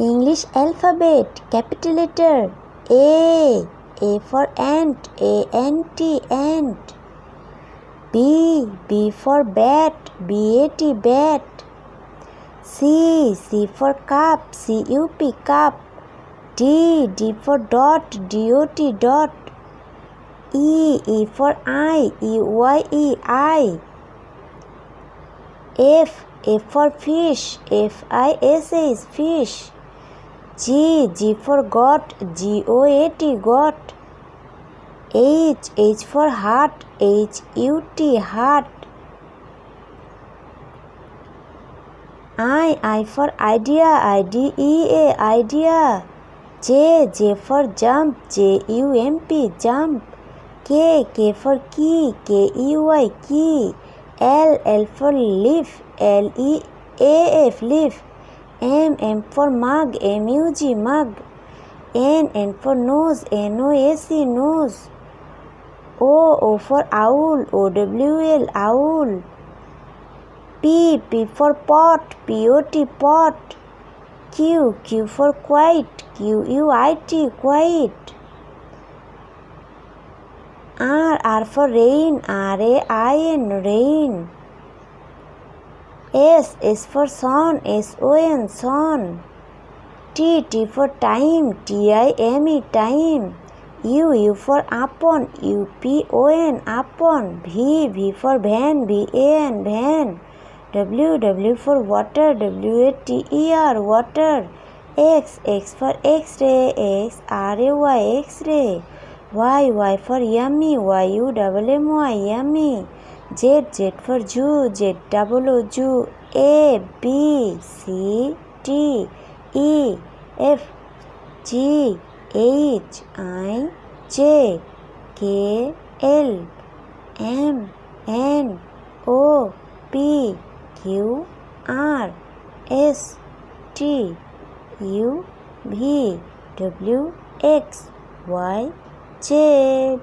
English alphabet, capital letter A. A for ant, A-N-T, ant. B. B for bat, B-A-T, bat. C. C for cup, C-U-P, cup. D. D for dot, D-O-T, dot. E. E for eye, E-Y-E, eye. F. F for fish, F-I-S-H, fish. G. G for goat, G-O-A-T, goat. H. H for heart, H-U-T, heart. I for idea, I-D-E-A, idea. J. J for jump, J-U-M-P, jump. K. K for key, K-E-Y, key. L. L for leaf, L-E-A-F, leaf. M. M for mug, M-U-G, mug. N. N for nose, N-O-S-E, nose. O. O for owl, O-W-L, owl. P. P for pot, P-O-T, pot. Q. Q for quiet, Q-U-I-T, quiet. R. R for rain, R-A-I-N, rain. S. S for sun, S-O-N, sun. T. T for time, T-I-M-E, time. U. U for upon, U-P-O-N, upon. V. V for van, V-A-N, van. W. W for water, W-A-T-E-R, water. X. X for X-ray, X-R-A-Y, X-ray. Y. Y for yummy, Y-U-M-M-Y, yummy. Z. Z for zoo, Z-O-O, zoo. A, B, C, D, E, F, G, H, I, J, K, L, M, N, O, P, Q, R, S, T, U, V, W, X, Y, Z.